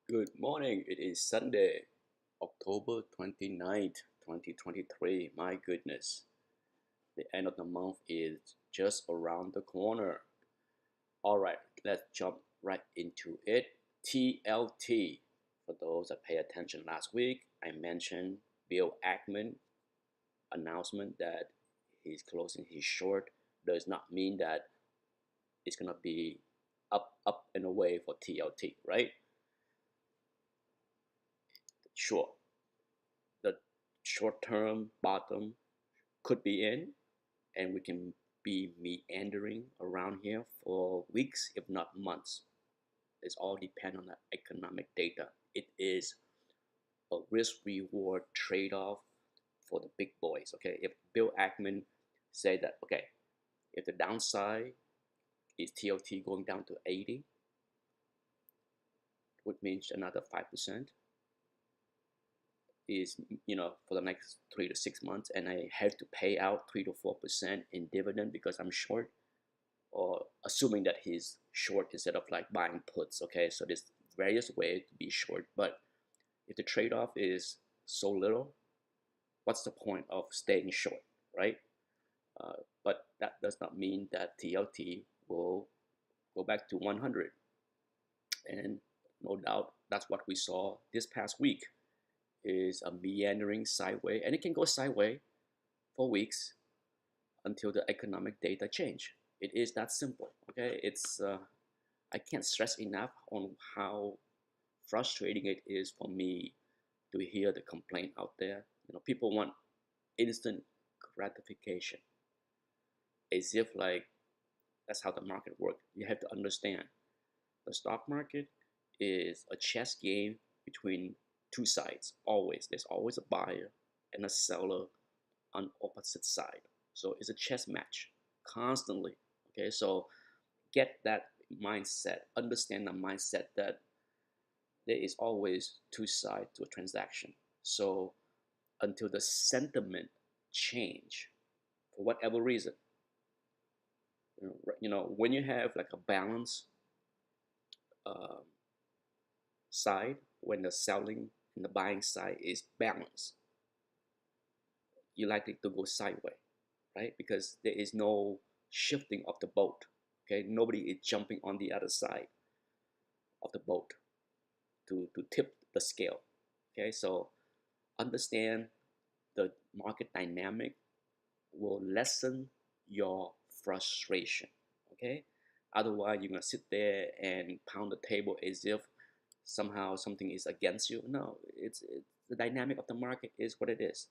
Good morning. It is Sunday, October 29th, 2023. My goodness, the end of the month is just around the corner. All right, let's jump right into it. TLT. For those that pay attention last week, I mentioned Bill Ackman announcement that he's closing his short. Does not mean that it's gonna be up and away for TLT, right? Sure, the short-term bottom could be in, and we can be meandering around here for weeks, if not months. It's all depend on the economic data. It is a risk-reward trade-off for the big boys. Okay, if Bill Ackman say that, okay, if the downside is TLT going down to 80, which means another 5% is for the next 3 to 6 months, and I have to pay out 3 to 4% in dividend because I'm short, or assuming that he's short instead of like buying puts. Okay, so there's various ways to be short, but if the trade-off is so little, what's the point of staying short, right? But that does not mean that TLT will go back to 100, and no doubt that's what we saw this past week is a meandering sideways, and it can go sideways for weeks until the economic data change. It is that simple. Okay, it's I can't stress enough on how frustrating it is for me to hear the complaint out there. People want instant gratification, as if like that's how the market works. You have to understand the stock market is a chess game between two sides. Always, there's always a buyer and a seller on opposite side. So it's a chess match constantly. Okay, so get that mindset. Understand the mindset that there is always two sides to a transaction. So until the sentiment change for whatever reason, when you have like a balance um, side, when the selling and the buying side is balanced, you're likely to go sideways, right? Because there is no shifting of the boat. Okay, nobody is jumping on the other side of the boat to tip the scale. Okay, so understand the market dynamic will lessen your frustration. Okay, otherwise you're gonna sit there and pound the table as if somehow something is against you. No, it's the dynamic of the market is what it is.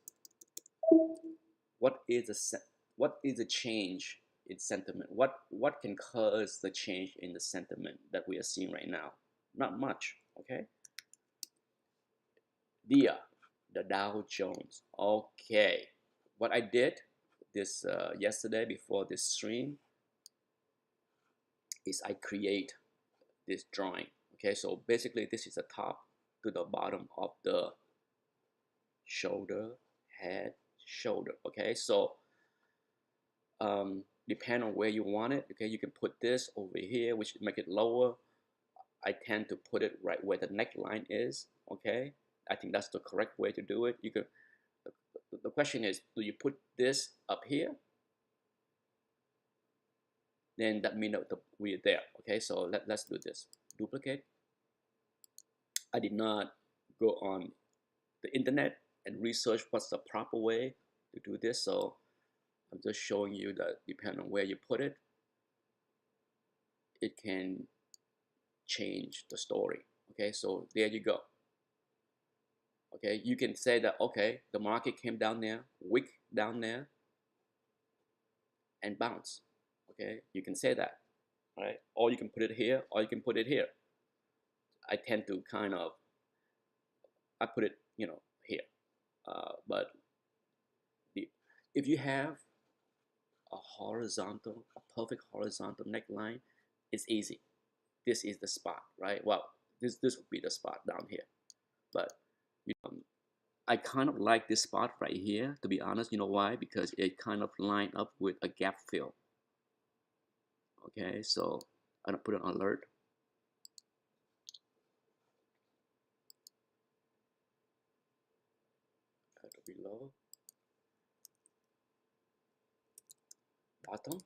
What is what is the change in sentiment? What can cause the change in the sentiment that we are seeing right now? Not much. Okay, dia, the Dow Jones. Okay, what I did this yesterday before this stream is I create this drawing. Okay, so basically this is the top to the bottom of the shoulder, head, shoulder. Okay, so depend on where you want it. Okay, you can put this over here, which make it lower. I tend to put it right where the neckline is. Okay, I think that's the correct way to do it. You could. The question is, do you put this up here? Then that means that we're there. Okay, so let's do this. Duplicate. I did not go on the internet and research what's the proper way to do this, so I'm just showing you that depending on where you put it, it can change the story. Okay, so there you go. Okay, you can say that, okay, the market came down there, wick down there, and bounce. Okay, you can say that, right? Or you can put it here, or you can put it here. I tend to kind of, I put it, here. But if you have a perfect horizontal neckline, it's easy. This is the spot, right? Well, this would be the spot down here. But I kind of like this spot right here, to be honest. You know why? Because it kind of line up with a gap fill. Okay, so I'm gonna put an alert. below, bottom,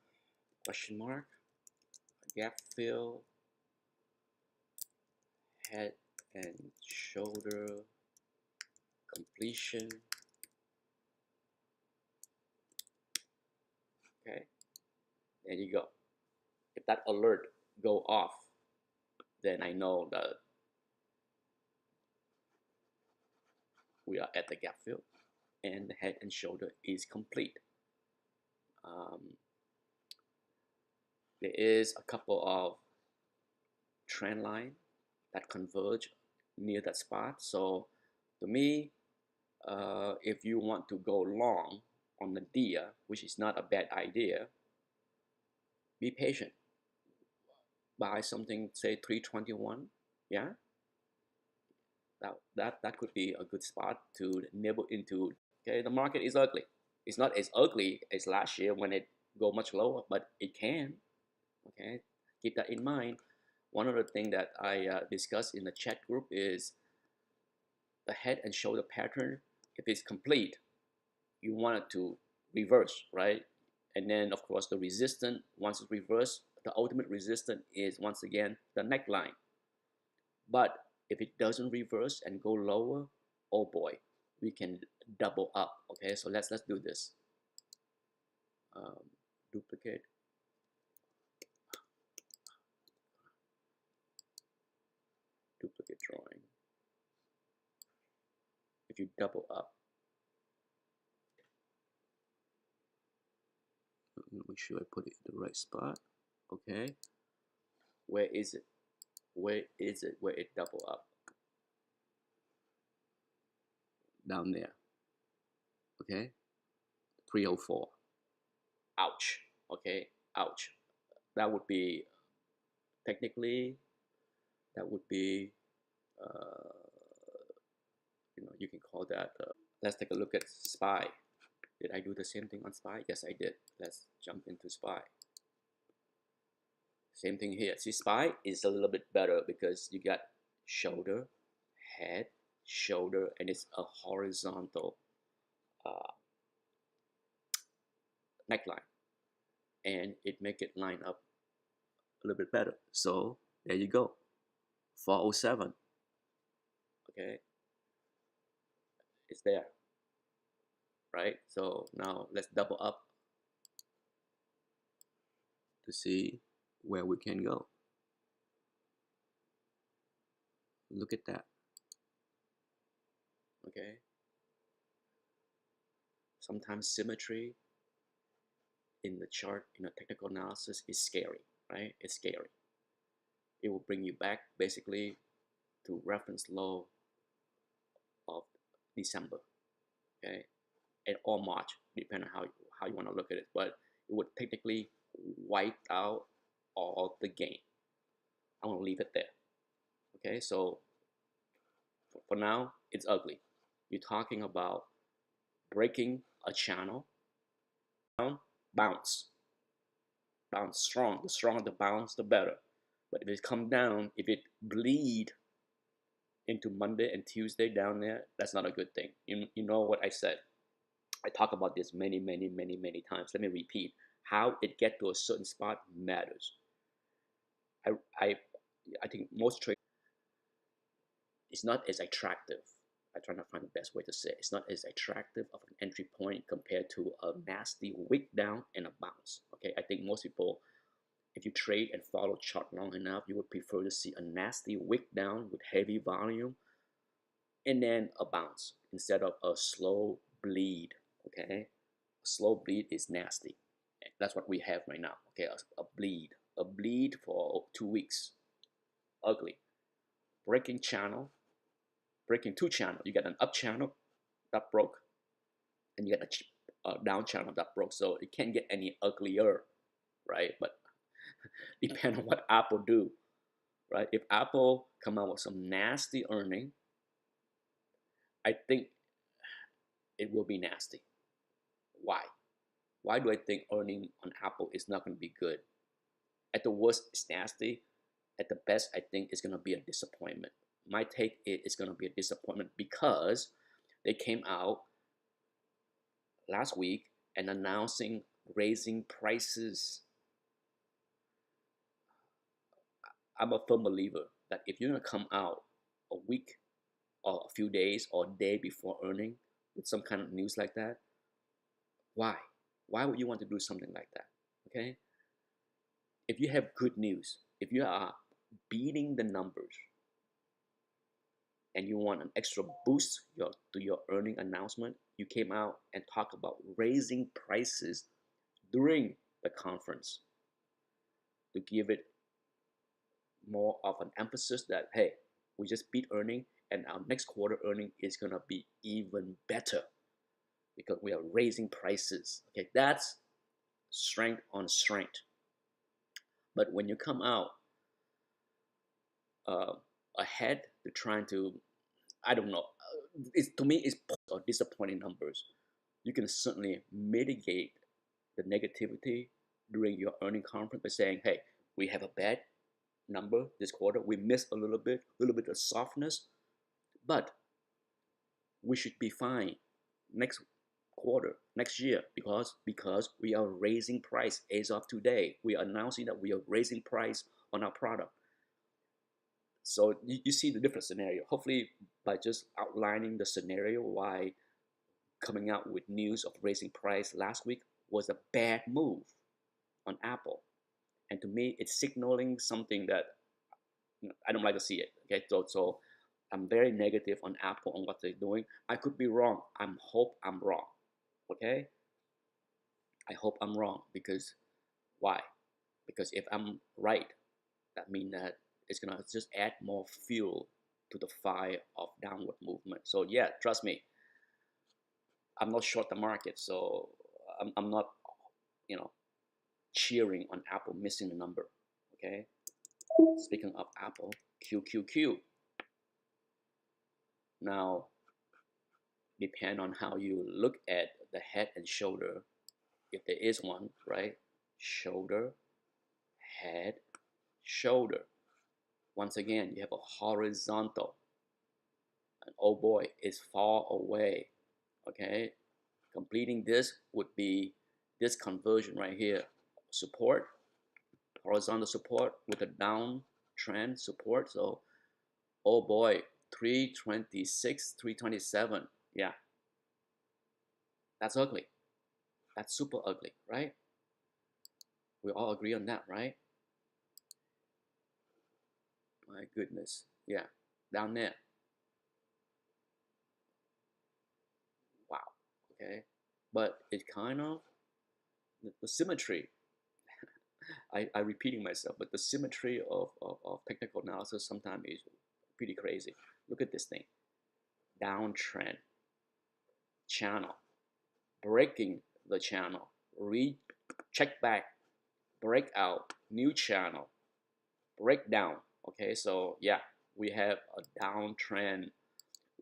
question mark, gap fill, head and shoulder completion. Okay, there you go. If that alert go off, then I know that we are at the gap fill and the head and shoulder is complete. There is a couple of trend line that converge near that spot. So to me, if you want to go long on the DIA, which is not a bad idea, be patient. Buy something, say 321, yeah. That could be a good spot to nibble into. Okay, the market is ugly. It's not as ugly as last year when it go much lower, but it can. Okay, keep that in mind. One other thing that I discussed in the chat group is the head and shoulder pattern. If it's complete, you want it to reverse, right? And then of course the resistance, once it's reversed, the ultimate resistance is once again the neckline. But if it doesn't reverse and go lower, oh boy, we can double up. Okay, so let's do this. Duplicate. Duplicate drawing. If you double up, make sure I put it in the right spot. Okay, where is it? Where is it? Where it double up? Down there. Okay, 304. Ouch. Okay, ouch. That would be technically, that would be you can call that. Let's take a look at SPY. Did I do the same thing on SPY? Yes, I did. Let's jump into SPY. Same thing here. See, SPY is a little bit better because you got shoulder, head, shoulder, and it's a horizontal neckline, and it make it line up a little bit better. So there you go, 407. Okay, it's there, right? So now let's double up to see where we can go. Look at that. Okay, sometimes symmetry in the chart in a technical analysis is scary, right? It's scary. It will bring you back basically to reference low of December, okay, and or March, depending on how you want to look at it. But it would technically wipe out all the gain. I want to leave it there. Okay, so for now, it's ugly. You're talking about breaking a channel, bounce strong. The stronger the bounce, the better. But if it come down, if it bleed into Monday and Tuesday down there, that's not a good thing. You know what I said. I talk about this many times. Let me repeat. How it get to a certain spot matters. I think most trade is not as attractive. I try to find the best way to say it. It's not as attractive of an entry point compared to a nasty wick down and a bounce. Okay, I think most people, if you trade and follow chart long enough, you would prefer to see a nasty wick down with heavy volume and then a bounce instead of a slow bleed. Okay, a slow bleed is nasty. That's what we have right now. Okay, a bleed for 2 weeks, ugly. Breaking channel, breaking two channel. You get an up channel that broke, and you get a down channel that broke. So it can't get any uglier, right? But depend on what Apple do, right? If Apple come out with some nasty earning, I think it will be nasty. Why? Why do I think earning on Apple is not going to be good? At the worst, it's nasty. At the best, I think it's going to be a disappointment. My take is it's going to be a disappointment because they came out last week and announcing raising prices. I'm a firm believer that if you're gonna come out a week or a few days or a day before earning with some kind of news like that, why? Why would you want to do something like that? Okay? If you have good news, if you are beating the numbers and you want an extra boost to your earning announcement, you came out and talk about raising prices during the conference to give it more of an emphasis that, hey, we just beat earning and our next quarter earning is going to be even better because we are raising prices. Okay, that's strength on strength. But when you come out uh, ahead to trying to, I don't know, to me it's or disappointing numbers. You can certainly mitigate the negativity during your earning conference by saying, hey, we have a bad number this quarter, we missed a little bit of softness, but we should be fine next quarter, next year, because we are raising price as of today. We are announcing that we are raising price on our product. So you see the different scenario. Hopefully, by just outlining the scenario why coming out with news of raising price last week was a bad move on Apple. And to me, it's signaling something that I don't like to see it. Okay, so I'm very negative on Apple on what they're doing. I could be wrong. I hope I'm wrong. Okay, I hope I'm wrong because why? Because if I'm right, that means that it's gonna just add more fuel to the fire of downward movement. So yeah, trust me, I'm not short the market, so I'm not, you know, cheering on Apple missing the number. Okay. Speaking of Apple, QQQ. Now, depend on how you look at the head and shoulder, if there is one, right? Shoulder, head, shoulder. Once again, you have a horizontal. And oh boy, it's far away. Okay. Completing this would be this conversion right here. Support, horizontal support with a downtrend support. So, oh boy, 326, 327. Yeah, that's ugly. That's super ugly, right? We all agree on that, right? My goodness. Yeah, down there. Wow. Okay. But it kind of, the symmetry, I repeating myself, but the symmetry of technical analysis sometimes is pretty crazy. Look at this thing. Downtrend, channel, breaking the channel, check back, breakout, new channel, breakdown. Okay, so yeah, we have a downtrend,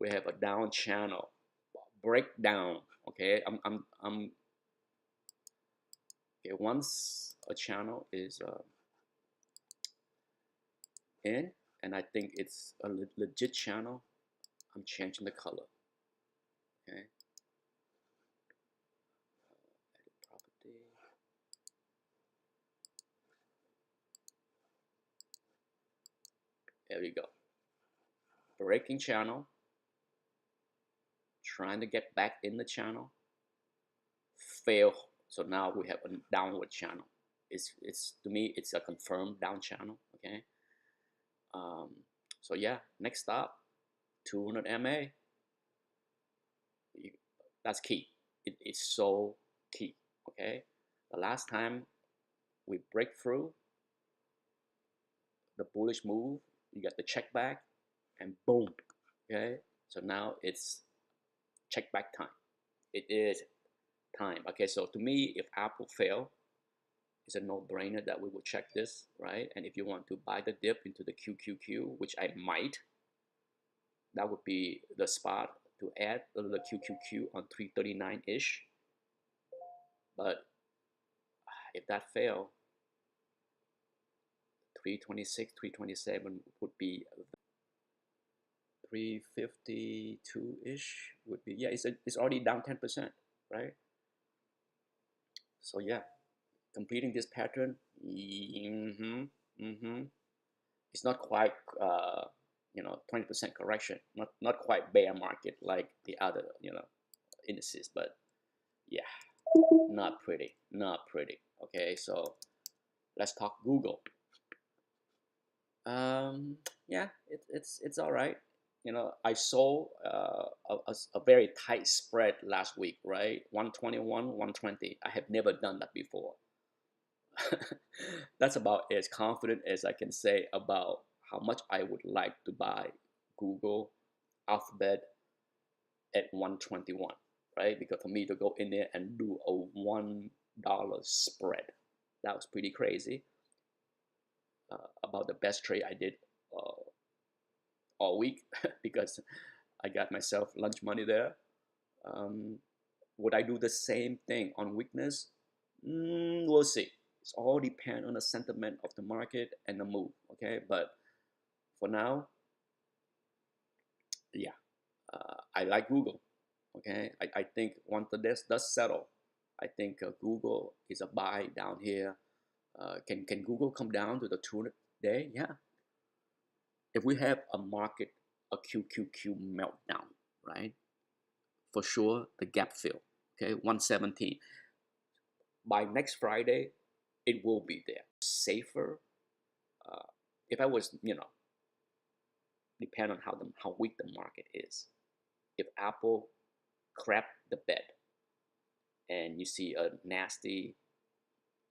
we have a down channel, breakdown. Okay, I'm okay. Once a channel is in, and I think it's a legit channel, I'm changing the color. Okay, edit property. There we go. Breaking channel, trying to get back in the channel, fail. So now we have a downward channel. It's to me it's a confirmed down channel. Okay. So yeah, next stop, 200 MA. That's key. It is so key. Okay. The last time we break through the bullish move, you get the check back, and boom. Okay. So now it's check back time. It is time. Okay. So to me, if Apple fail, it's a no-brainer that we will check this, right? And if you want to buy the dip into the QQQ, which I might, that would be the spot to add the QQQ on 339-ish. But if that fail, 326, 327 would be 352-ish would be, yeah, it's already down 10%, right? So yeah, completing this pattern. It's not quite 20% correction, not quite bear market like the other indices, but yeah, not pretty, not pretty. Okay, so let's talk Google. Yeah, it's all right. I saw a very tight spread last week, right? 121, 120. I have never done that before. That's about as confident as I can say about how much I would like to buy Google, Alphabet at 121, right? Because for me to go in there and do a $1 spread, that was pretty crazy. About the best trade I did uh, all week because I got myself lunch money there. Um, would I do the same thing on weakness? We'll see. It's all depend on the sentiment of the market and the move. Okay, but for now, yeah, I like Google. Okay, I think once the dust does settle, I think Google is a buy down here. Can Google come down to the 200 day? Yeah. If we have a market, a QQQ meltdown, right? For sure, the gap fill. Okay, 117. By next Friday, it will be there. Safer. Uh, if I was, depend on how weak the market is. If Apple crap the bed and you see a nasty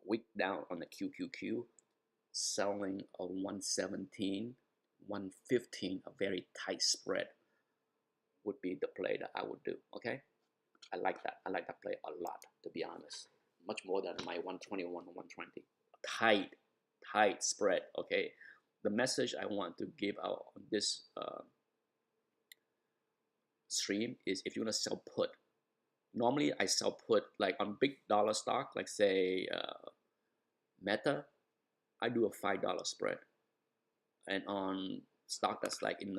wick down on the QQQ, selling a 117, 115, a very tight spread would be the play that I would do. Okay, I like that. I like that play a lot, to be honest. Much more than my 121 and 120. Tight spread. Okay, the message I want to give out on this stream is if you want to sell put. Normally, I sell put like on big dollar stock, like say Meta. I do a $5 spread, and on stock that's like in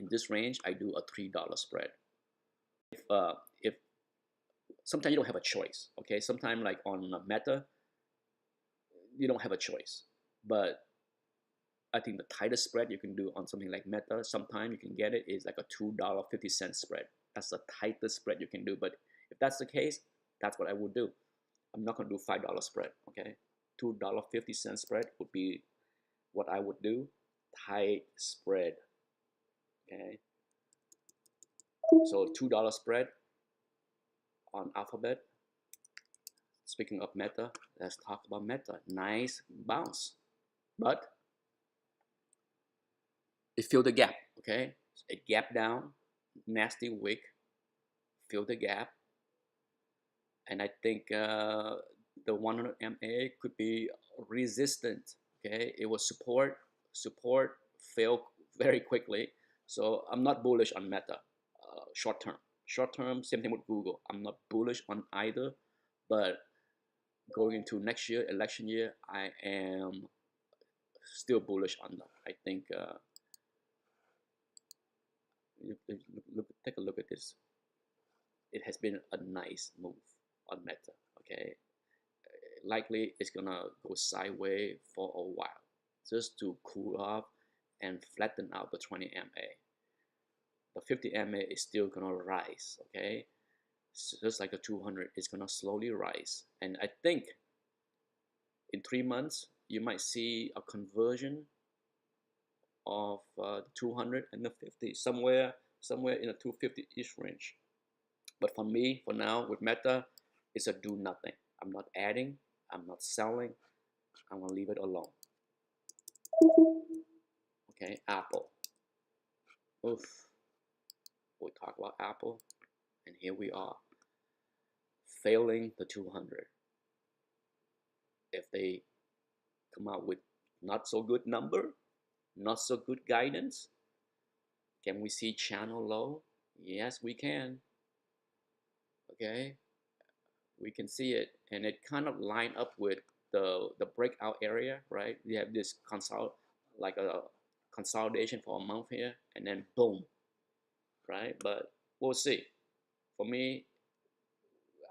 this range, I do a $3 spread. If sometimes you don't have a choice, okay? Sometimes like on Meta, you don't have a choice, but I think the tightest spread you can do on something like Meta, sometimes you can get it is like a $2.50 spread. That's the tightest spread you can do. But if that's the case, that's what I would do. I'm not gonna do $5 spread, okay? $2.50 spread would be what I would do. Tight spread, okay? So $2 spread on Alphabet. Speaking of Meta, let's talk about Meta. Nice bounce, but it filled the gap, okay? It gap down, nasty wick, fill the gap, and I think the 100 MA could be resistant. Okay, it will support fail very quickly. So I'm not bullish on Meta short term. Short term, same thing with Google. I'm not bullish on either, but going into next year, election year, I am still bullish on them. I think take a look at this. It has been a nice move on Meta. Okay, likely it's gonna go sideways for a while just to cool off and flatten out the 20 MA. The 50 MA is still gonna rise, okay? So just like the 200 is gonna slowly rise. And I think in 3 months, you might see a conversion of the 200 and the 50, somewhere in the 250-ish range. But for me, for now, with Meta, it's a do nothing. I'm not adding, I'm not selling, I'm gonna leave it alone. Okay, Apple. Oof. We talk about Apple, and here we are, failing the 200. If they come out with not so good number, not so good guidance, can we see channel low? Yes, we can. Okay, we can see it, and it kind of line up with the breakout area, right? We have this like a consolidation for a month here, and then boom, right? But we'll see. For me,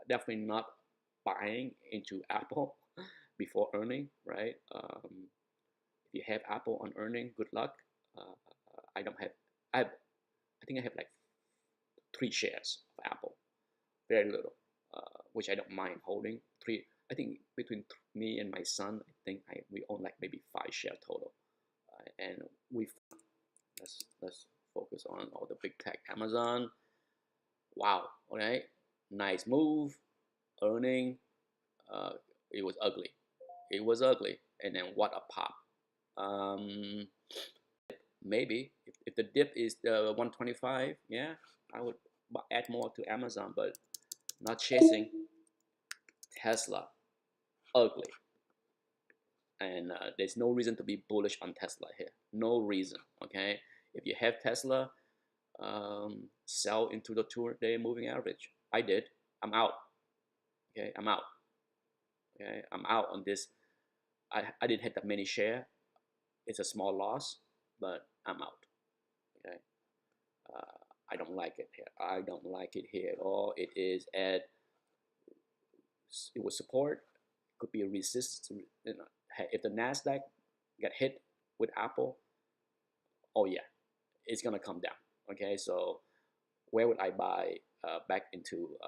definitely not buying into Apple before earning, right? If you have Apple on earning, good luck. I don't have. I think I have like 3 shares of Apple, very little, which I don't mind holding. Three. I think between me and my son, I think we own like maybe 5 shares total, and we let's focus on all the big tech. Amazon. Wow. All right. Nice move. Earning. Uh, it was ugly. It was ugly. And then what a pop. Maybe if the dip is the 125, yeah, I would add more to Amazon, but not chasing. Tesla. Ugly. And there's no reason to be bullish on Tesla here. No reason. Okay. If you have Tesla, sell into the 2-day moving average. I did. I'm out. Okay, I'm out. Okay, I'm out on this. I didn't hit that many share. It's a small loss, but I'm out. Okay, I don't like it here. I don't like it here at all. It is at. It was support. Could be a resistance. You know, if the Nasdaq get hit with Apple, oh yeah, it's gonna come down. Okay, so where would I buy back into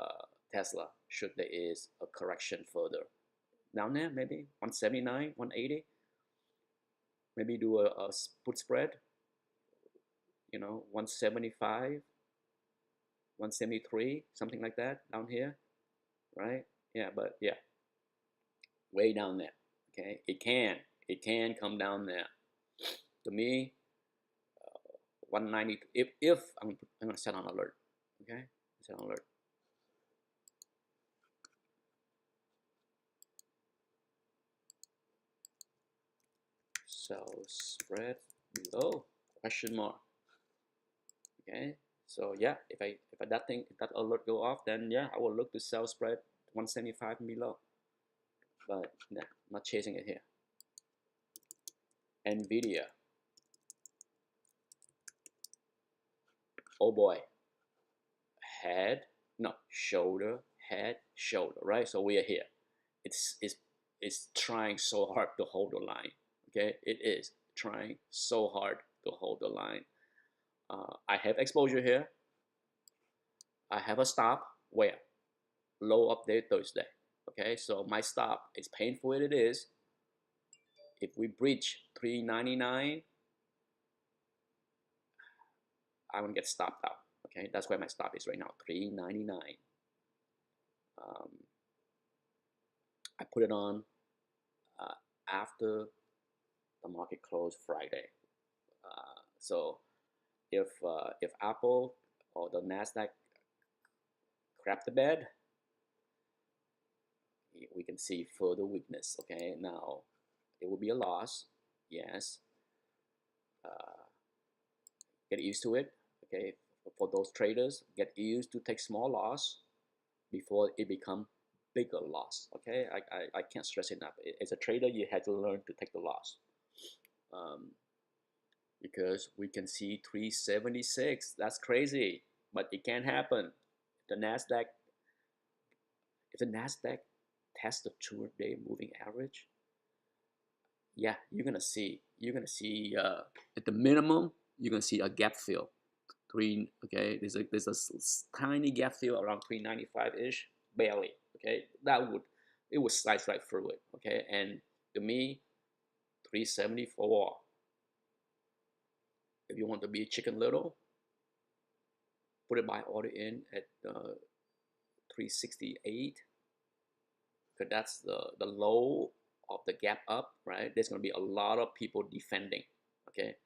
Tesla should there is a correction further? Down there, maybe 179, 180. Maybe do a put spread, 175, 173, something like that down here, right? Yeah, but yeah, way down there. Okay, it can come down there. To me, 190. If I'm gonna set on alert. Okay, set on alert. Sell spread below question mark. Okay, so yeah, if that alert go off, then yeah, I will look to sell spread 175 and below. But nah, not chasing it here. Nvidia. Oh boy. Head, no, shoulder, head, shoulder, right? So we are here. It's trying so hard to hold the line. Okay, it is trying so hard to hold the line. I have exposure here. I have a stop where low update Thursday. Okay, so my stop, as painful as it is, if we breach 399, I'm gonna get stopped out. Okay, that's where my stop is right now, 399. Um, I put it on after the market closed Friday. So if Apple or the Nasdaq crap the bed, we can see further weakness. Okay, now it will be a loss. Yes, get used to it. Okay, for those traders, get used to take small loss before it become bigger loss. Okay, I can't stress enough. As a trader, you have to learn to take the loss. Because we can see 376. That's crazy, but it can happen. The Nasdaq, if the Nasdaq tests the 2-day moving average, yeah, you're gonna see at the minimum you're gonna see a gap fill. Okay, there's a tiny gap fill around 395 ish, barely. Okay, it would slice right through it. Okay, and to me, 374. If you want to be Chicken Little, put a buy order in at 368, because that's the low of the gap up, right? There's going to be a lot of people defending. Okay,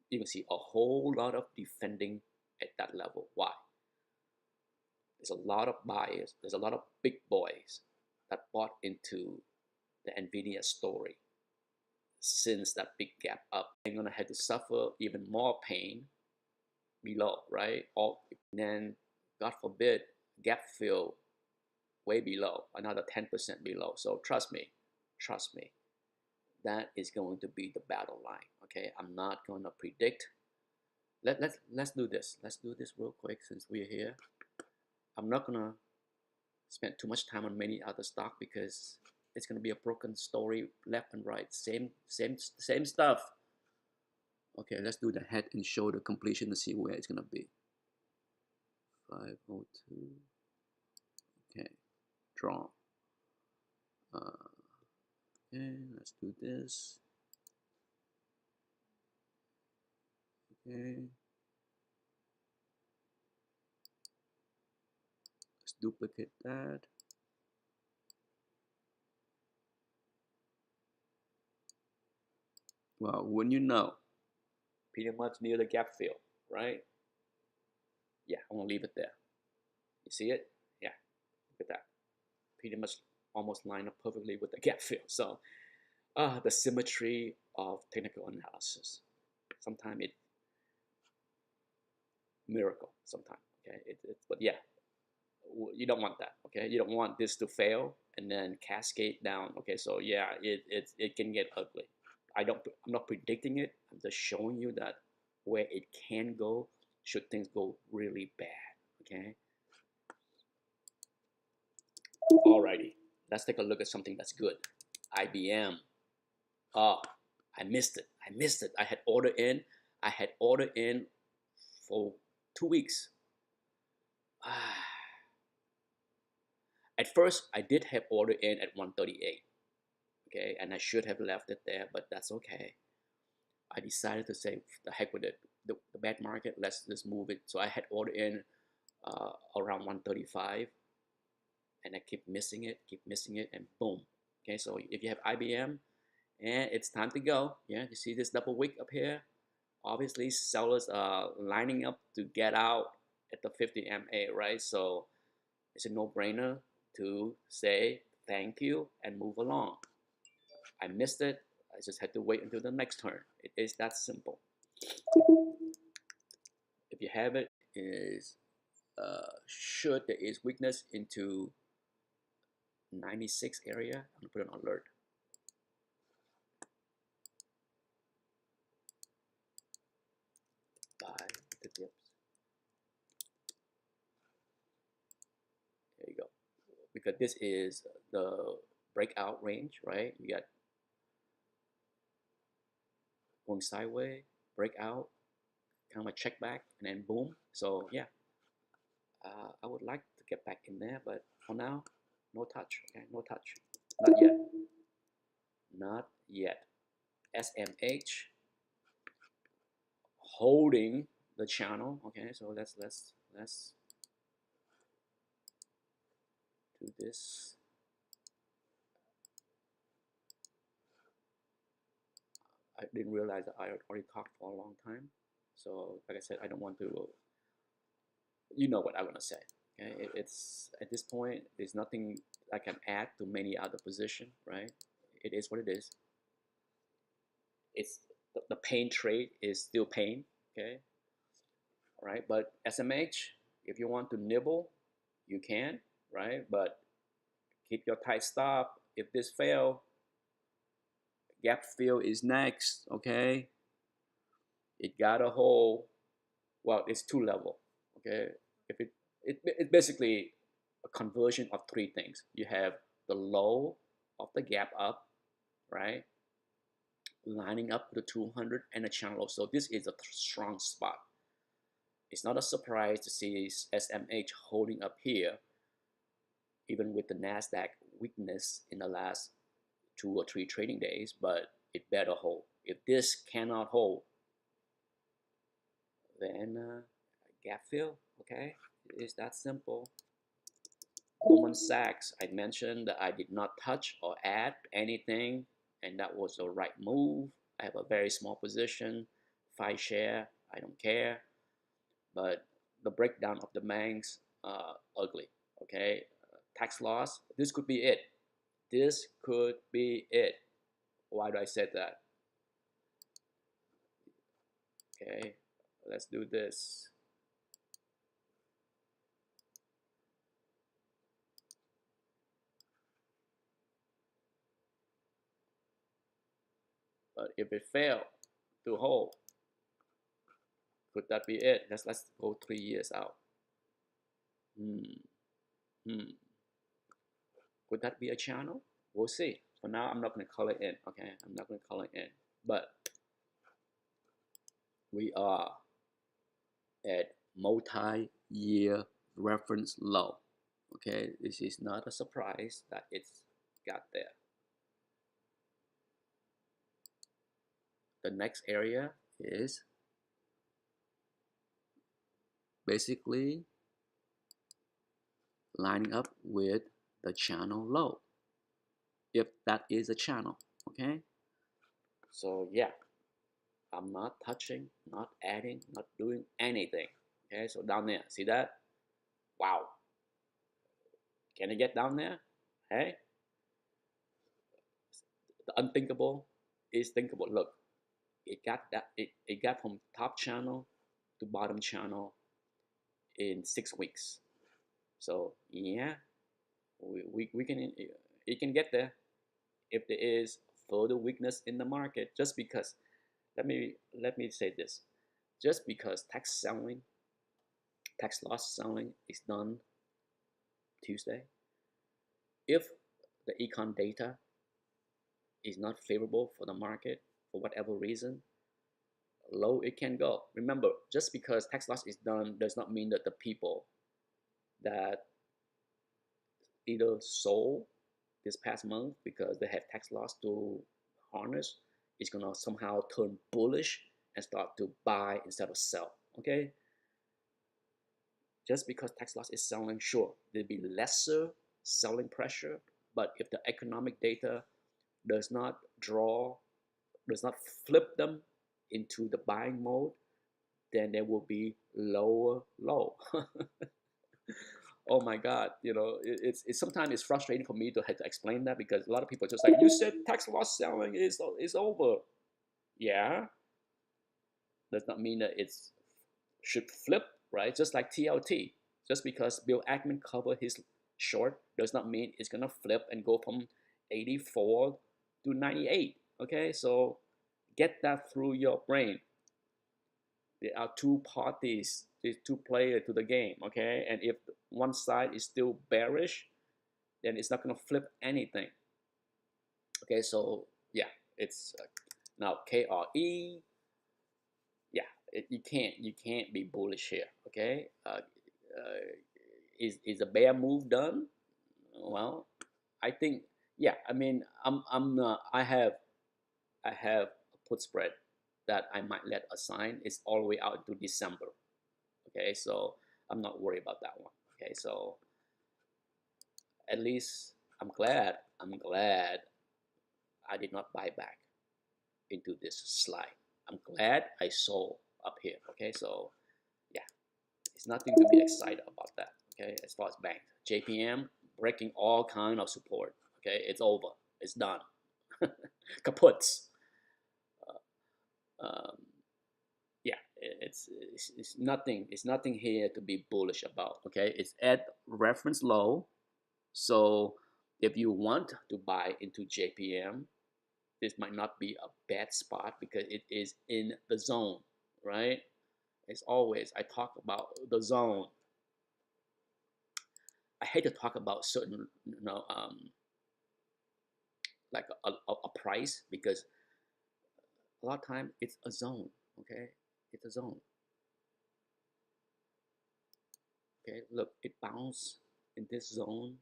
you can see a whole lot of defending at that level. Why? There's a lot of buyers. There's a lot of big boys that bought into the Nvidia story since that big gap up. They're going to have to suffer even more pain below, right? Or then, God forbid, gap fill way below, another 10% below. So trust me, that is going to be the battle line. Okay, I'm not going to predict. Let's do this. Let's do this real quick since we're here. I'm not gonna spend too much time on many other stock because it's going to be a broken story left and right, same stuff. Okay, let's do the head and shoulder completion to see where it's going to be. 502. Okay, draw. Okay, let's do this. Okay, let's duplicate that. Well, wouldn't you know, pretty much near the gap fill, right? Yeah, I'm gonna leave it there. You see it? Yeah, look at that. Pretty much almost line up perfectly with the gap fill. So the symmetry of technical analysis. Sometimes it miracle. Sometimes, okay. But yeah, you don't want that. Okay, you don't want this to fail and then cascade down. Okay, so yeah, it can get ugly. I'm not predicting it. I'm just showing you that where it can go should things go really bad. Okay. Alrighty, let's take a look at something that's good. IBM. Oh, I missed it. I missed it. I had ordered in. I had ordered in for 2 weeks. At first, I did have ordered in at 138. Okay, and I should have left it there, but that's okay. I decided to say, the heck with it. The bad market, let's just move it. So I had ordered in around 135, and I keep missing it, and boom. Okay, so if you have IBM, and it's time to go. Yeah, you see this double wick up here? Obviously, sellers are lining up to get out at the 50 MA, right? So it's a no-brainer to say thank you and move along. I missed it. I just had to wait until the next turn. It is that simple. If you have it, is should there is weakness into 96 area, I'm gonna put an alert. Buy the dips. There you go. Because this is the breakout range, right? You got going sideways, breakout, kind of a check back, and then boom. So yeah, I would like to get back in there, but for now, no touch. Okay, no touch. Not yet. Not yet. SMH holding the channel. Okay, so let's do this. I didn't realize that I already talked for a long time. So like I said, I don't want to. You know what I'm gonna say. Okay, it's at this point, there's nothing I can add to many other position, right? It is what it is. It's the pain trade is still pain. Okay, all right. But SMH, if you want to nibble, you can, right? But keep your tight stop. If this fail, gap fill is next. Okay, it got a hole. Well, it's two level. Okay, if it's basically a conversion of three things. You have the low of the gap up, right? Lining up to the 200 and a channel. So this is a strong spot. It's not a surprise to see SMH holding up here, even with the NASDAQ weakness in the last 2 or 3 trading days, but it better hold. If this cannot hold, then gap fill, okay? It is that simple. Goldman Sachs, I mentioned that I did not touch or add anything, and that was the right move. I have a very small position, 5 share, I don't care. But the breakdown of the banks, ugly, okay? Tax loss, this could be it. This could be it. Why do I say that? Okay, let's do this. But if it failed to hold, could that be it? Let's go 3 years out. Could that be a channel? We'll see. For now, I'm not going to call it in. Okay, I'm not going to call it in. But we are at multi-year reference low. Okay, this is not a surprise that it's got there. The next area is basically lining up with the channel low, if that is a channel. Okay, so yeah, I'm not touching, not adding, not doing anything. Okay, so down there, see that? Wow, can it get down there? Hey, the unthinkable is thinkable. Look, it got that, it got from top channel to bottom channel in 6 weeks. So yeah, we can, it can get there if there is further weakness in the market. Just because, let me say this, just because tax loss selling is done Tuesday, if the econ data is not favorable for the market for whatever reason, low it can go. Remember, just because tax loss is done does not mean that the people that either sold this past month because they have tax loss to harness is gonna somehow turn bullish and start to buy instead of sell. Okay, just because tax loss is selling, sure, there'll be lesser selling pressure, but if the economic data does not flip them into the buying mode, then there will be lower low. Oh my God, it's sometimes it's frustrating for me to have to explain that, because a lot of people are just like, you said tax loss selling is over. Yeah, does not mean that it's should flip, right? Just like TLT, just because Bill Ackman covered his short does not mean it's gonna flip and go from 84 to 98. Okay, so get that through your brain. There are two parties, there's two players to the game. Okay, and if one side is still bearish, then it's not gonna flip anything. Okay, so yeah, it's now KRE. Yeah, you can't be bullish here. Okay, is a bear move done? Well, I think, yeah. I mean, I have a put spread that I might let assign. It's all the way out to December. Okay, so I'm not worried about that one. Okay, so at least I'm glad I did not buy back into this slide. I'm glad I sold up here. Okay, so yeah, it's nothing to be excited about that. Okay, as far as bank, JPM breaking all kind of support. Okay, it's over. It's done. Kaputs. Um, yeah, it's nothing. It's nothing here to be bullish about. Okay, it's at reference low. So if you want to buy into JPM, this might not be a bad spot because it is in the zone, right? As always, I talk about the zone. I hate to talk about certain, like a price, because a lot of time it's a zone. Okay, it's a zone. Okay, look, it bounced in this zone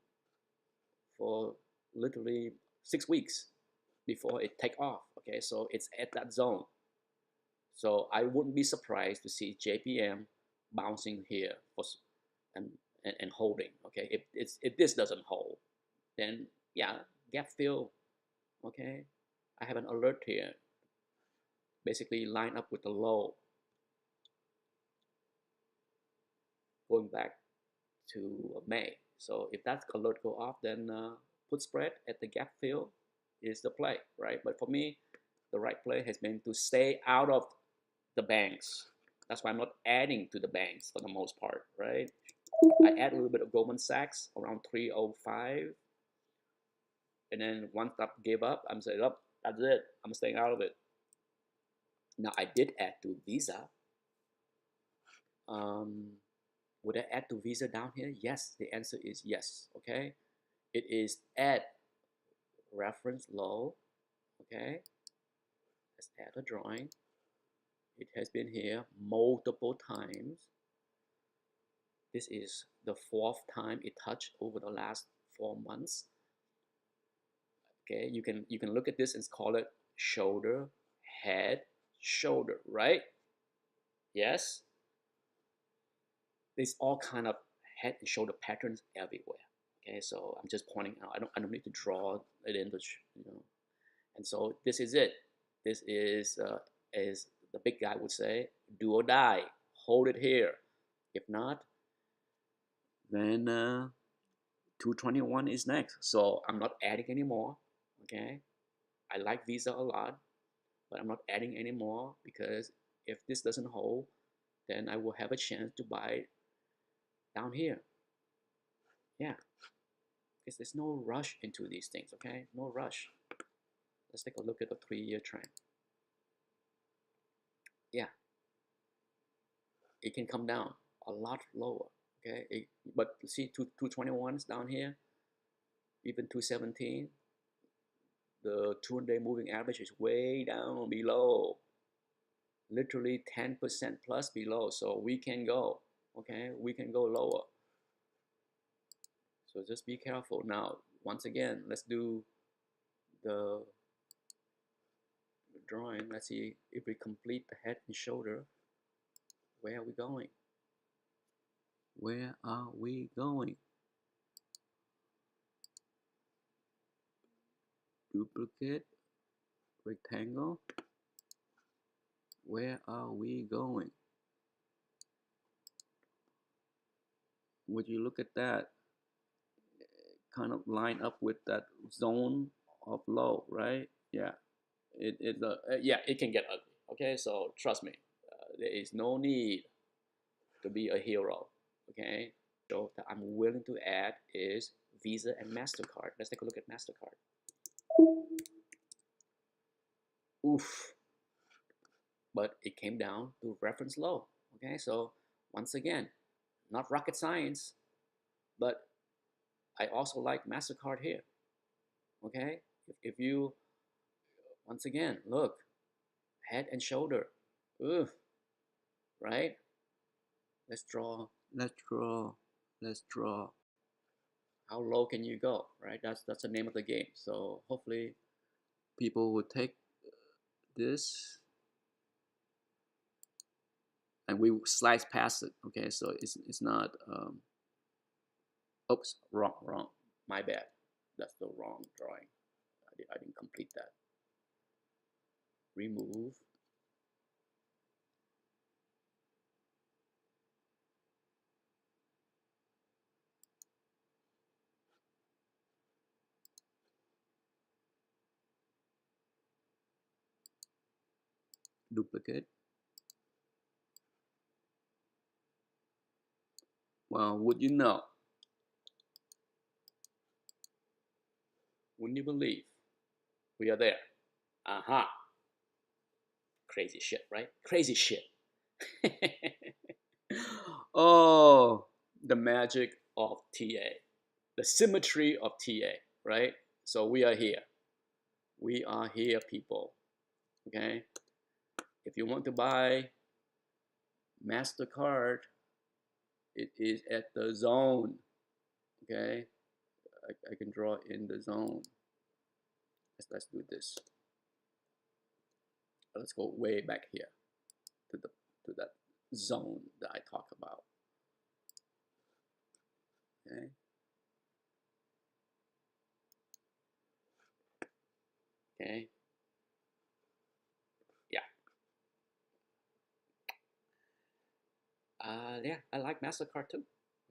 for literally 6 weeks before it take off. Okay, so it's at that zone. So I wouldn't be surprised to see JPM bouncing here for and and holding. Okay, if this doesn't hold, then yeah, gap fill. Okay, I have an alert here. Basically, line up with the low, going back to May. So if that alert go off, then put spread at the gap fill is the play, right? But for me, the right play has been to stay out of the banks. That's why I'm not adding to the banks for the most part, right? I add a little bit of Goldman Sachs around 305, and then once that gave up, I'm saying, up, that's it. I'm staying out of it. Now I did add to Visa. Would I add to Visa down here? Yes, the answer is yes. Okay, it is at reference low. Okay, let's add a drawing. It has been here multiple times. This is the 4th time it touched over the last 4 months. Okay, you can look at this and call it shoulder, head, shoulder, right? Yes, there's all kind of head and shoulder patterns everywhere. Okay, so I'm just pointing out. I don't need to draw it in the and so this is it. This is as the big guy would say, do or die. Hold it here. If not, then 221 is next. So I'm not adding anymore. Okay, I like Visa a lot, but I'm not adding anymore because if this doesn't hold, then I will have a chance to buy it down here. Yeah, because there's no rush into these things. Okay, no rush. Let's take a look at the 3-year trend. Yeah, it can come down a lot lower. Okay, but you see 221 is down here, even 217. The 200-day moving average is way down below, literally 10% plus below. So we can go, okay, we can go lower. So just be careful. Now, once again, let's do the drawing. Let's see if we complete the head and shoulder. Where are we going? Where are we going? Duplicate, rectangle. Where are we going? Would you look at that? Kind of line up with that zone of low, right? Yeah, it can get ugly. Okay, so trust me, there is no need to be a hero. Okay, so that I'm willing to add is Visa and MasterCard. Let's take a look at MasterCard. Oof, but it came down to reference low. Okay, so once again, not rocket science, but I also like MasterCard here. Okay, if you once again look, head and shoulder, ooh, right? Let's draw, let's draw, let's draw. How low can you go, right? That's the name of the game. So hopefully people will take this and we slice past it. Okay, so it's not oops, wrong, my bad. That's the wrong drawing. I didn't complete that. Remove. Duplicate. Well, would you know? Wouldn't you believe? We are there. Aha. Crazy shit, right? Crazy shit. Oh, the magic of TA. The symmetry of TA, right? So we are here. We are here, people. Okay? If you want to buy MasterCard, it is at the zone. Okay? I can draw in the zone. Let's do this. Let's go way back here to that zone that I talk about. Okay. Okay. Yeah. Yeah, I like MasterCard too.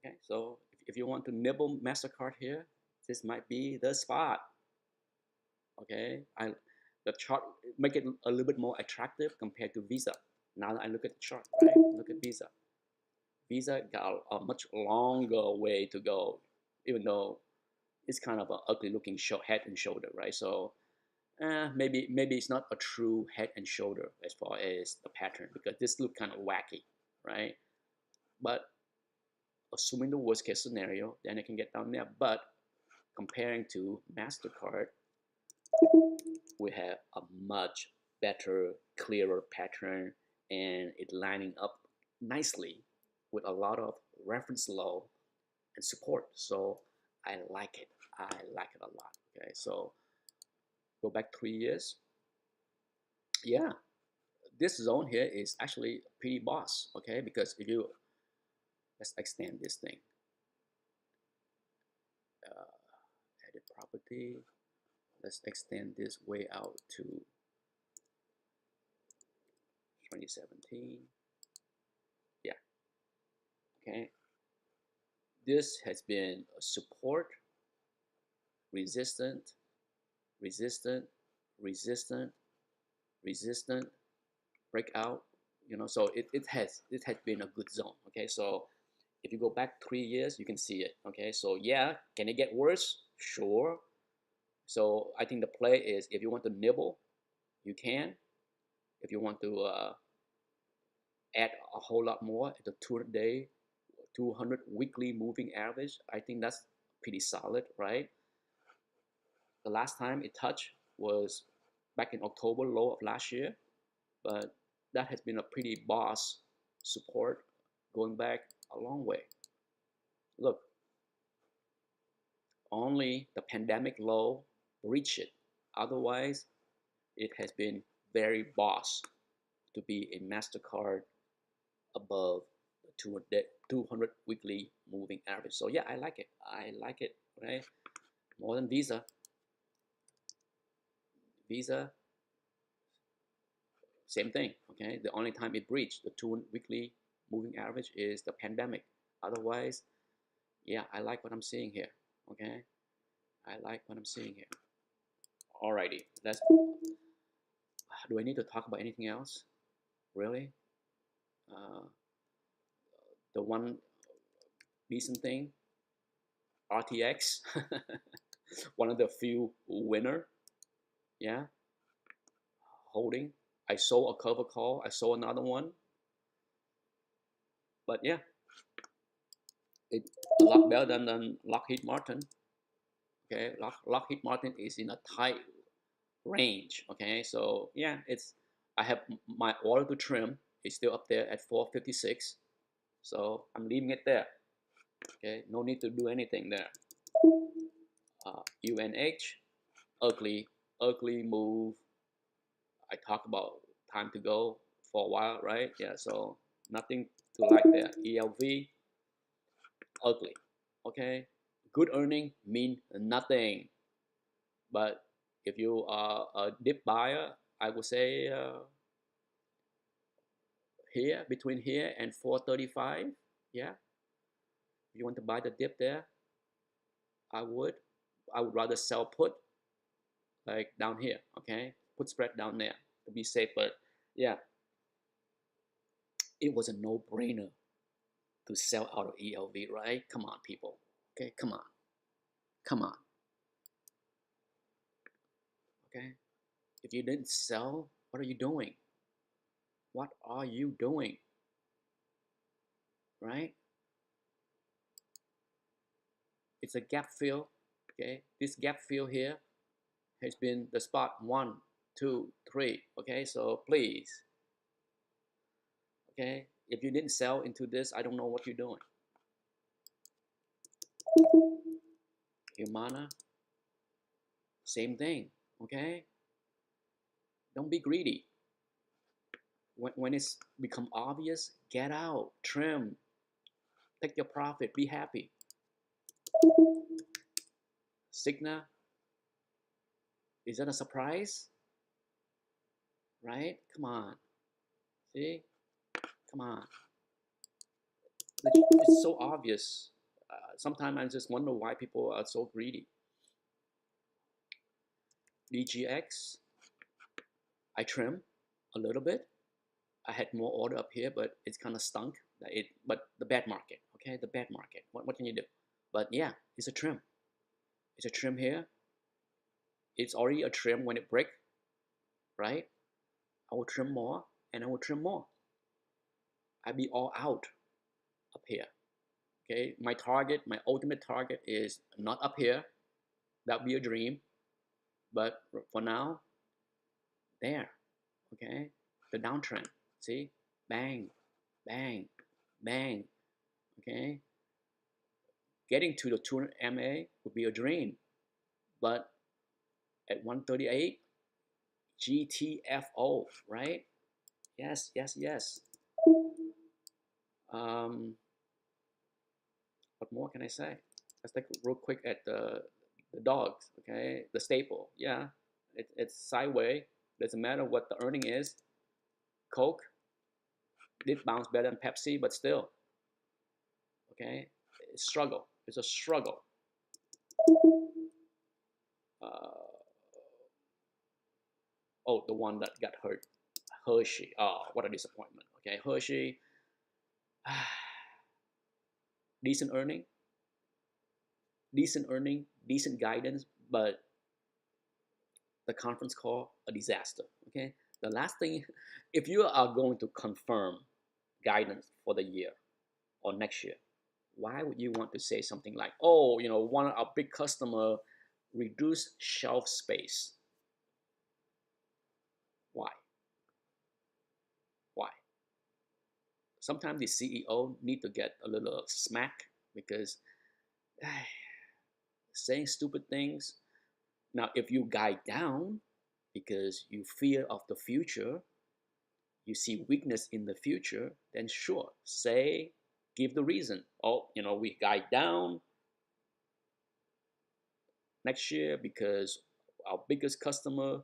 Okay, so if you want to nibble MasterCard here, this might be the spot. Okay, the chart make it a little bit more attractive compared to Visa. Now that I look at the chart, right? Look at Visa. Visa got a much longer way to go, even though it's kind of an ugly looking head and shoulder, right? So maybe it's not a true head and shoulder as far as the pattern because this look kind of wacky, right? But assuming the worst case scenario, then it can get down there. But comparing to MasterCard, we have a much better, clearer pattern, and it lining up nicely with a lot of reference law and support. So I like it. I like it a lot. Okay, so go back 3 years. Yeah, this zone here is actually pretty boss. Okay, because if you let's extend this thing, edit property. Let's extend this way out to 2017. Yeah. Okay. This has been support, resistant, resistant, resistant, resistant, breakout. So it has been a good zone. Okay, so if you go back 3 years, you can see it. Okay, so yeah, can it get worse? Sure. So I think the play is if you want to nibble, you can. If you want to add a whole lot more at the 200-day, 200 weekly moving average, I think that's pretty solid, right? The last time it touched was back in October, low of last year, but that has been a pretty boss support going back a long way. Look, only the pandemic low reached it. Otherwise, it has been very boss to be a MasterCard above the 200 weekly moving average. So yeah, I like it. I like it, right? More than Visa. Visa, same thing, okay? The only time it breached the 200 weekly moving average is the pandemic. Otherwise, yeah, I like what I'm seeing here, okay? I like what I'm seeing here. Alrighty, do I need to talk about anything else? Really? Uh, the one decent thing, RTX, one of the few winner, yeah, holding. I saw a cover call, I saw another one, but yeah, it's a lot better than Lockheed Martin. Okay, Lockheed Martin is in a tight range. Okay, so yeah, I have my order to trim is still up there at 456, so I'm leaving it there. Okay, no need to do anything there. UNH, ugly move. I talked about time to go for a while, right? Yeah, so nothing to like there. ELV, ugly. Okay, good earning mean nothing. But if you are a dip buyer, I would say here, between here and 435, yeah. If you want to buy the dip there, I would. I would rather sell put like down here, okay? Put spread down there to be safe. But yeah, it was a no-brainer to sell out of ELV, right? Come on, people. Okay, come on. Come on. Okay? If you didn't sell, what are you doing? What are you doing? Right? It's a gap fill. Okay, this gap fill here has been the spot 1, 2, 3. Okay, so please, okay, if you didn't sell into this, I don't know what you're doing. Humana, same thing. Okay, don't be greedy. When it's become obvious, get out, trim, take your profit, be happy. Cigna, is that a surprise? Right? Come on. See? Come on. It's so obvious. Sometimes I just wonder why people are so greedy. DGX, I trim a little bit. I had more order up here, but it's kind of stunk. But the bad market, okay, the bad market. What can you do? But yeah, it's a trim. It's a trim here. It's already a trim when it break, right? I will trim more, and I will trim more. I be all out up here. Okay, my ultimate target is not up here. That'd be a dream. But for now, there, okay, the downtrend. See, bang, bang, bang. Okay, getting to the 200 MA would be a dream, but at 138, GTFO, right? Yes, yes, yes. What more can I say? Let's take a real quick at the dogs. Okay, the staple. Yeah, it's sideways. Doesn't matter what the earning is. Coke did bounce better than Pepsi, but still, okay, it's struggle. It's a struggle. Uh, oh, the one that got hurt, Hershey. Oh, what a disappointment. Okay, Hershey, decent earning, decent earning, decent guidance, but the conference call a disaster. Okay, the last thing, if you are going to confirm guidance for the year or next year, why would you want to say something like, oh, one of our big customer reduce shelf space? Why? Why? Sometimes the CEO need to get a little smack because saying stupid things. Now, if you guide down because you fear of the future, you see weakness in the future, then sure, say, give the reason. Oh, we guide down next year because our biggest customer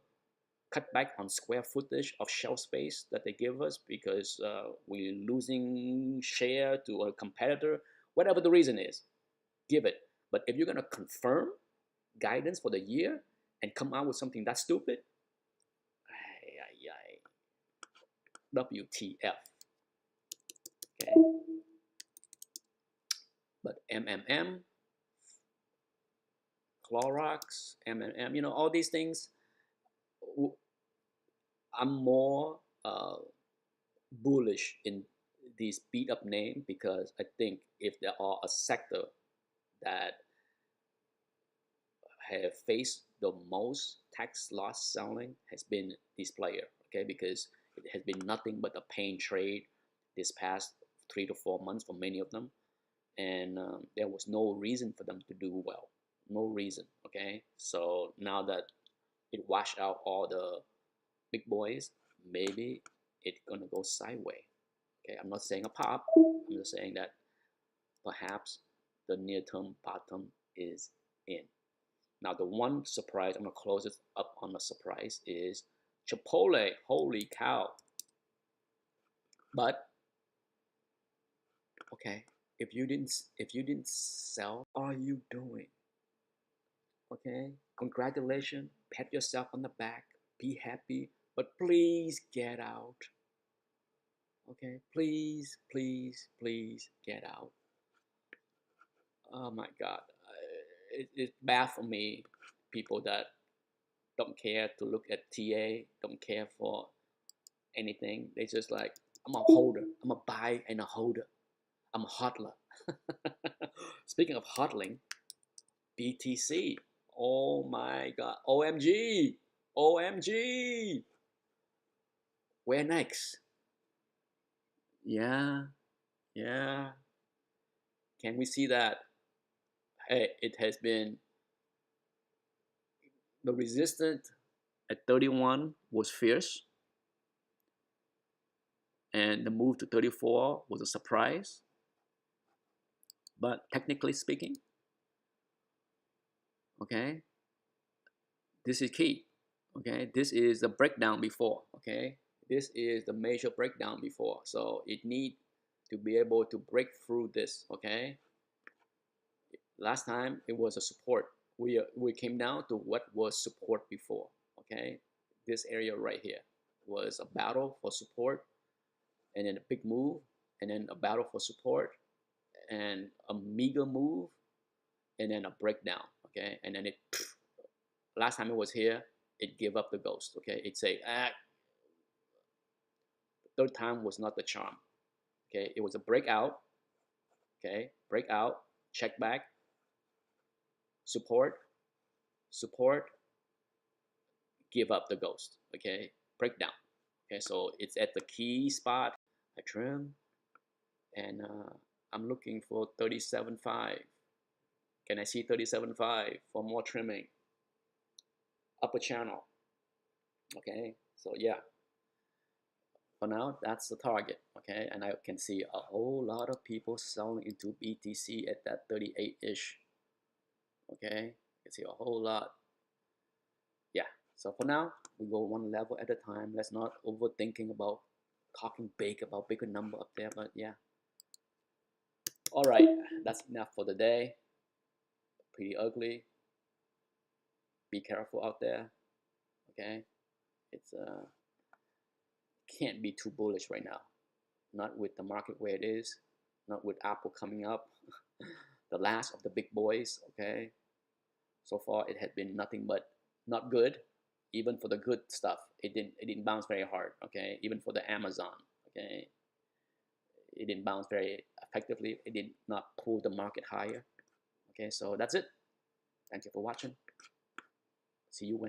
cut back on square footage of shelf space that they give us because we're losing share to a competitor. Whatever the reason is, give it. But if you're going to confirm guidance for the year and come out with something that stupid, WTF. Okay. But MMM, Clorox, MMM, all these things, I'm more bullish in these beat up name because I think if there are a sector that have faced the most tax loss selling has been this player, okay, because it has been nothing but a pain trade this past 3 to 4 months for many of them, and there was no reason for them to do well, no reason, okay. So now that it washed out all the big boys, maybe it's gonna go sideways. Okay, I'm not saying a pop. I'm just saying that perhaps the near-term bottom is in. Now, the one surprise, I'm gonna close it up on the surprise, is Chipotle. Holy cow! But okay, if you didn't sell, what are you doing? Okay, congratulations, pat yourself on the back, be happy, but please get out. Okay, please, please, please get out. Oh my God, it's bad for me. People that don't care to look at TA, don't care for anything. They just like, I'm a holder. I'm a buy and a holder. I'm a hodler. Speaking of hodling, BTC. Oh my God. OMG. OMG. Where next? Yeah. Yeah. Can we see that? Hey, it has been the resistance at 31 was fierce, and the move to 34 was a surprise. But technically speaking, okay, this is key. Okay, this is the breakdown before. Okay, this is the major breakdown before. So it need to be able to break through this. Okay, last time it was a support. We came down to what was support before. Okay, this area right here was a battle for support, and then a big move, and then a battle for support, and a meager move, and then a breakdown. Okay, and then it last time it was here, it gave up the ghost. Okay, it say, third time was not the charm. Okay, it was a breakout. Okay, breakout, check back, support, support, give up the ghost. Okay, breakdown. Okay, so it's at the key spot. I trim, and I'm looking for 37.5. Can I see 37.5 for more trimming? Upper channel. Okay, so yeah, for now that's the target. Okay, and I can see a whole lot of people selling into BTC at that 38-ish. Okay, you can see a whole lot. Yeah, so for now we go one level at a time. Let's not overthinking about talking big about bigger number up there. But yeah, all right, that's enough for the day. Pretty ugly. Be careful out there. Okay, it's can't be too bullish right now. Not with the market where it is. Not with Apple coming up. The last of the big boys. Okay, so far it had been nothing but not good. Even for the good stuff, it didn't bounce very hard. Okay, even for the Amazon. Okay, it didn't bounce very effectively. It did not pull the market higher. Okay, so that's it. Thank you for watching. See you Wednesday.